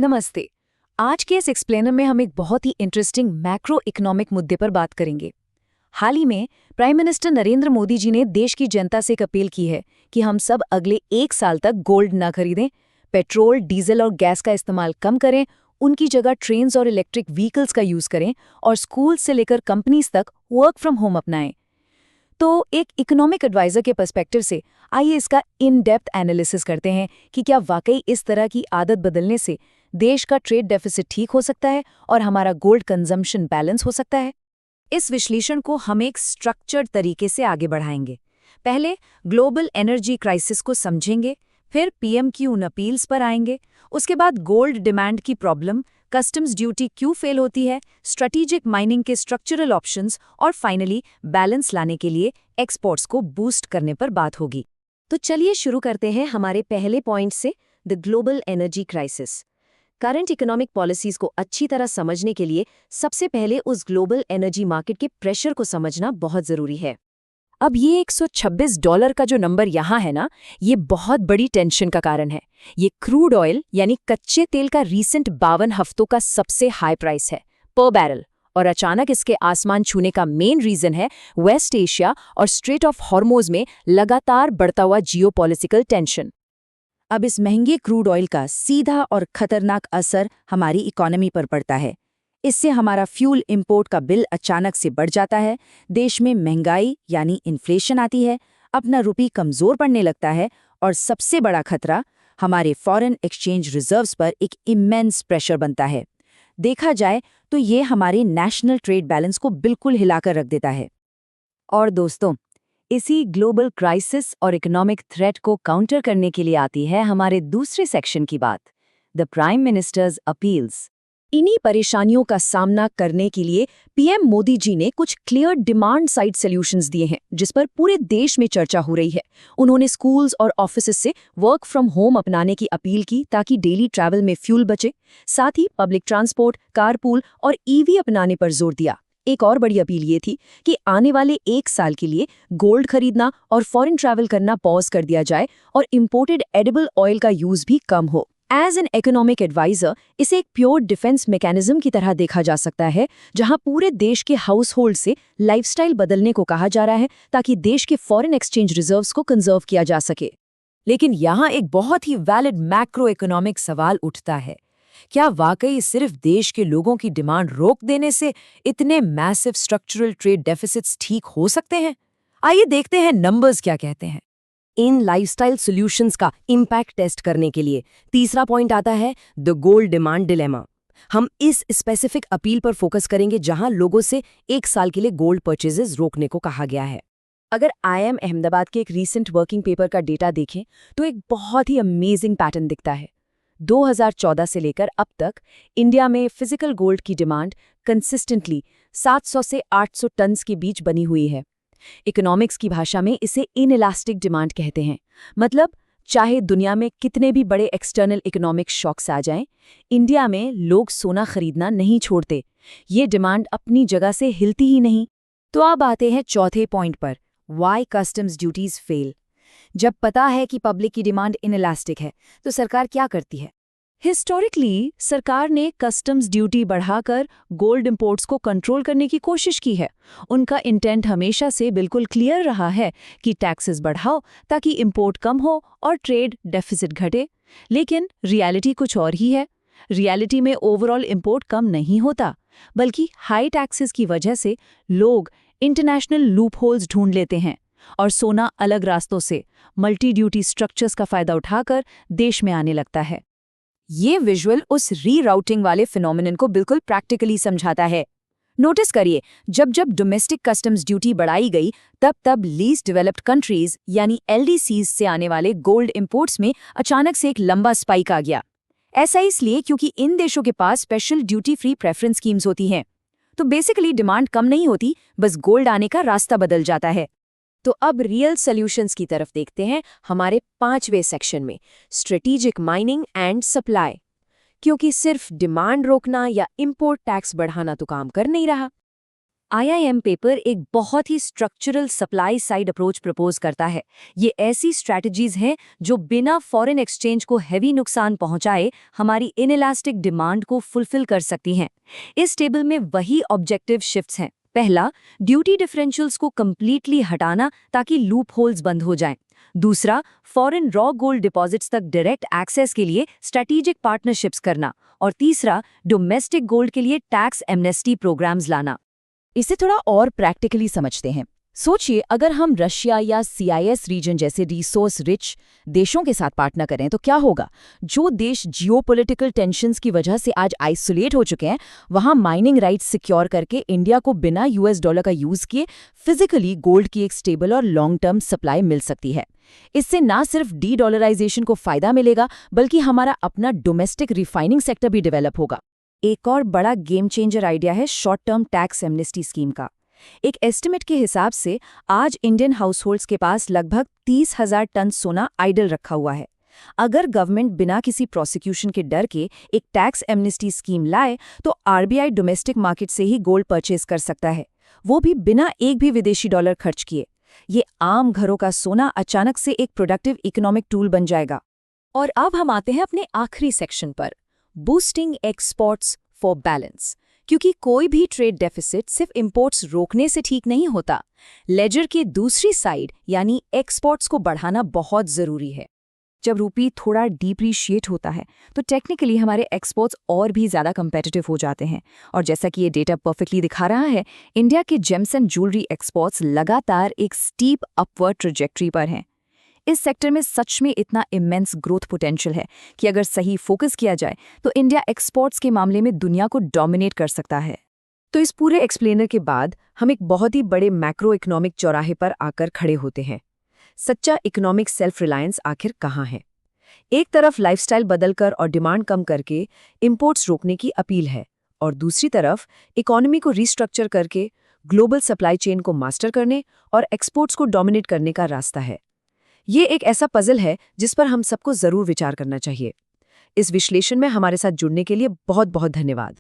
नमस्ते। आज के इस एक्सप्लेनर में हम एक बहुत ही इंटरेस्टिंग मैक्रो इकोनॉमिक मुद्दे पर बात करेंगे। हाल ही में प्राइम मिनिस्टर नरेंद्र मोदी जी ने देश की जनता से एक अपील की है कि हम सब अगले 1 साल तक गोल्ड न खरीदें, पेट्रोल, डीजल और गैस का इस्तेमाल कम करें, उनकी जगह ट्रेन्स और इलेक्ट्रिक व्हीकल्स का यूज करें और स्कूल से लेकर कंपनीज तक वर्क फ्रॉम होम अपनाएं। तो एक इकोनॉमिक एडवाइजर के पर्सपेक्टिव से आइए इसका इन डेप्थ एनालिसिस करते हैं कि क्या वाकई इस तरह की आदत बदलने से देश का ट्रेड डेफिसिट ठीक हो सकता है और हमारा गोल्ड कंजम्पशन बैलेंस हो सकता है। इस विश्लेषण को हम एक स्ट्रक्चर्ड तरीके से आगे बढ़ाएंगे। पहले ग्लोबल एनर्जी क्राइसिस को समझेंगे, फिर पीएम की उन अपील्स पर आएंगे, उसके बाद गोल्ड डिमांड की प्रॉब्लम, कस्टम्स ड्यूटी क्यों फेल होती है, स्ट्रेटेजिक माइनिंग के स्ट्रक्चरल ऑप्शंस और फाइनली बैलेंस लाने के लिए एक्सपोर्ट्स को बूस्ट करने पर बात होगी। तो चलिए शुरू करते हैं हमारे पहले पॉइंट से, the global energy crisis. Current economic policies को अच्छी तरह समझने के लिए सबसे पहले उस ग्लोबल एनर्जी मार्केट के प्रेशर को समझना बहुत जरूरी है। अब ये $126 का जो नंबर यहाँ है ना, ये बहुत बड़ी टेंशन का कारण है। ये क्रूड ऑयल यानी कच्चे तेल का रीसेंट 52 हफ्तों का सबसे हाई प्राइस है पर बैरल, और अचानक इसके आसमान छूने का मेन रीजन है वेस्ट एशिया और स्ट्रेट ऑफ हॉर्मोज में लगातार बढ़ता हुआ जियोपॉलिटिकल टेंशन। अब इस महंगे क्रूड ऑयल का सीधा और खतरनाक असर हमारी इकोनॉमी पर पड़ता है। इससे हमारा फ्यूल इंपोर्ट का बिल अचानक से बढ़ जाता है, देश में महंगाई यानी इन्फ्लेशन आती है, अपना रुपया कमज़ोर पड़ने लगता है और सबसे बड़ा खतरा हमारे फॉरेन एक्सचेंज रिजर्व्स पर एक इमेंस प्रेशर बनता है। देखा जाए तो ये हमारे नेशनल ट्रेड बैलेंस को बिल्कुल हिलाकर रख देता है। और दोस्तों, इसी ग्लोबल क्राइसिस और इकोनॉमिक थ्रेट को काउंटर करने के लिए आती है हमारे दूसरे सेक्शन की बात, द प्राइम मिनिस्टर्स अपील्स। इन्हीं परेशानियों का सामना करने के लिए पीएम मोदी जी ने कुछ क्लियर डिमांड साइड सॉल्यूशंस दिए हैं, जिस पर पूरे देश में चर्चा हो रही है। उन्होंने स्कूल्स और ऑफिसेज से वर्क फ्रॉम होम अपनाने की अपील की ताकि डेली ट्रैवल में फ्यूल बचे। साथ ही पब्लिक ट्रांसपोर्ट, कारपूल और ईवी अपनाने पर जोर दिया। एक और बड़ी अपील ये थी कि आने वाले 1 साल के लिए गोल्ड खरीदना और फॉरेन ट्रैवल करना पॉज कर दिया जाए और इंपोर्टेड एडिबल ऑयल का यूज भी कम हो। एज एन इकोनॉमिक एडवाइजर इसे एक प्योर डिफेंस मैकेनिज्म की तरह देखा जा सकता है, जहां पूरे देश के हाउस होल्ड से लाइफस्टाइल बदलने को कहा जा रहा है ताकि देश के फॉरेन एक्सचेंज रिजर्व्स को कंजर्व किया जा सके। लेकिन यहाँ एक बहुत ही वैलिड मैक्रो इकोनॉमिक सवाल उठता है, क्या वाकई सिर्फ देश के लोगों की डिमांड रोक देने से इतने मैसिव स्ट्रक्चरल ट्रेड डेफिसिट्स ठीक हो सकते हैं? आइए देखते हैं नंबर्स क्या कहते हैं। इन लाइफस्टाइल सॉल्यूशंस का इम्पैक्ट टेस्ट करने के लिए तीसरा पॉइंट आता है द गोल्ड डिमांड डिलेमा। हम इस स्पेसिफिक अपील पर फोकस करेंगे जहां लोगों से 1 साल के लिए गोल्ड परचेजेस रोकने को कहा गया है। अगर IIM अहमदाबाद के एक रीसेंट वर्किंग पेपर का डेटा देखें तो एक बहुत ही अमेजिंग पैटर्न दिखता है। 2014 से लेकर अब तक इंडिया में फिजिकल गोल्ड की डिमांड कंसिस्टेंटली 700 से 800 टन्स के बीच बनी हुई है। इकोनॉमिक्स की भाषा में इसे इनइलास्टिक डिमांड कहते हैं। मतलब चाहे दुनिया में कितने भी बड़े एक्सटर्नल इकोनॉमिक शॉक्स आ जाएं, इंडिया में लोग सोना खरीदना नहीं छोड़ते। ये डिमांड अपनी जगह से हिलती ही नहीं। तो अब आते हैं चौथे पॉइंट पर, वाई कस्टम्स ड्यूटीज फेल। जब पता है कि पब्लिक की डिमांड इनइलास्टिक है तो सरकार क्या करती है? हिस्टोरिकली सरकार ने कस्टम्स ड्यूटी बढ़ाकर गोल्ड इंपोर्ट्स को कंट्रोल करने की कोशिश की है। उनका इंटेंट हमेशा से बिल्कुल क्लियर रहा है कि टैक्सेस बढ़ाओ ताकि इंपोर्ट कम हो और ट्रेड डेफिसिट घटे। लेकिन रियलिटी कुछ और ही है। रियलिटी में ओवरऑल इंपोर्ट कम नहीं होता, बल्कि हाई टैक्सेस की वजह से लोग इंटरनेशनल लूपहोल्स ढूंढ लेते हैं और सोना अलग रास्तों से मल्टी ड्यूटी स्ट्रक्चर्स का फायदा उठाकर देश में आने लगता है। ये विजुअल उस रीराउटिंग वाले फिनोमिनन को बिल्कुल प्रैक्टिकली समझाता है। नोटिस करिए, जब जब डोमेस्टिक कस्टम्स ड्यूटी बढ़ाई गई तब तब लीस्ट डेवलप्ड कंट्रीज यानी LDCs से आने वाले गोल्ड इंपोर्ट्स में अचानक से एक लंबा स्पाइक आ गया। ऐसा इसलिए क्योंकि इन देशों के पास special duty free preference schemes होती हैं। तो बेसिकली डिमांड कम नहीं होती, बस गोल्ड आने का रास्ता बदल जाता है। तो अब रियल सॉल्यूशंस की तरफ देखते हैं हमारे 5वें सेक्शन में, स्ट्रेटेजिक माइनिंग एंड सप्लाई। क्योंकि सिर्फ डिमांड रोकना या इंपोर्ट टैक्स बढ़ाना तो काम कर नहीं रहा। IIM पेपर एक बहुत ही structural supply side approach propose करता है। ये ऐसी स्ट्रैटेजीज हैं जो बिना फॉरेन एक्सचेंज को हैवी नुकसान पहुंचाए हमारी इनइलास्टिक डिमांड को फुलफिल कर सकती हैं। इस टेबल में वही ऑब्जेक्टिव शिफ्ट्स हैं। पहला, ड्यूटी डिफरेंशियल्स को कंप्लीटली हटाना ताकि लूप होल्स बंद हो जाएं। दूसरा, फॉरेन रॉ गोल्ड डिपॉजिट्स तक डायरेक्ट एक्सेस के लिए स्ट्रेटेजिक पार्टनरशिप्स करना। और तीसरा, डोमेस्टिक गोल्ड के लिए टैक्स एमनेस्टी प्रोग्राम्स लाना। इसे थोड़ा और प्रैक्टिकली समझते हैं। सोचिए, अगर हम रशिया या CIS रीजन जैसे रिसोर्स रिच देशों के साथ पार्टनर करें तो क्या होगा। जो देश जियोपॉलिटिकल टेंशन्स की वजह से आज आइसोलेट हो चुके हैं, वहां माइनिंग राइट्स सिक्योर करके इंडिया को बिना $US का यूज किए फिजिकली गोल्ड की एक स्टेबल और लॉन्ग टर्म सप्लाई मिल सकती है। इससे ना सिर्फ डी-डॉलराइजेशन को फायदा मिलेगा, बल्कि हमारा अपना डोमेस्टिक रिफाइनिंग सेक्टर भी डेवलप होगा। एक और बड़ा गेम चेंजर आइडिया है short term tax amnesty scheme का। एक एस्टिमेट के हिसाब से आज इंडियन हाउसहोल्ड्स के पास लगभग 30,000 टन सोना आइडल रखा हुआ है। अगर गवर्नमेंट बिना किसी प्रोसिक्यूशन के डर के एक टैक्स एमनेस्टी स्कीम लाए तो RBI डोमेस्टिक मार्केट से ही गोल्ड परचेज कर सकता है, वो भी बिना एक भी विदेशी डॉलर खर्च किए। ये आम घरों का सोना अचानक से एक प्रोडक्टिव इकोनॉमिक टूल बन जाएगा। और अब हम आते हैं अपने आखिरी सेक्शन पर, बूस्टिंग एक्सपोर्ट्स फॉर बैलेंस। क्योंकि कोई भी ट्रेड डेफिसिट सिर्फ इंपोर्ट्स रोकने से ठीक नहीं होता। लेजर के दूसरी साइड यानी एक्सपोर्ट्स को बढ़ाना बहुत जरूरी है। जब रूपी थोड़ा डिप्रीशिएट होता है तो टेक्निकली हमारे एक्सपोर्ट्स और भी ज़्यादा कंपेटिटिव हो जाते हैं। और जैसा कि ये डेटा परफेक्टली दिखा रहा है, इंडिया के जेम्स एंड ज्वेलरी एक्सपोर्ट्स लगातार एक स्टीप अपवर्ड ट्रेजेक्ट्री पर हैं। इस सेक्टर में सच में इतना इमेंस ग्रोथ पोटेंशियल है कि अगर सही फोकस किया जाए तो इंडिया एक्सपोर्ट्स के मामले में दुनिया को डोमिनेट कर सकता है। तो इस पूरे एक्सप्लेनर के बाद हम एक बहुत ही बड़े मैक्रो इकोनॉमिक चौराहे पर आकर खड़े होते हैं। सच्चा इकोनॉमिक सेल्फ रिलायंस आखिर कहाँ है? एक तरफ लाइफस्टाइल बदलकर और डिमांड कम करके इंपोर्ट्स रोकने की अपील है, और दूसरी तरफ इकोनॉमी को रीस्ट्रक्चर करके ग्लोबल सप्लाई चेन को मास्टर करने और एक्सपोर्ट्स को डोमिनेट करने का रास्ता है। ये एक ऐसा पजल है जिस पर हम सबको जरूर विचार करना चाहिए। इस विश्लेषण में हमारे साथ जुड़ने के लिए बहुत बहुत धन्यवाद।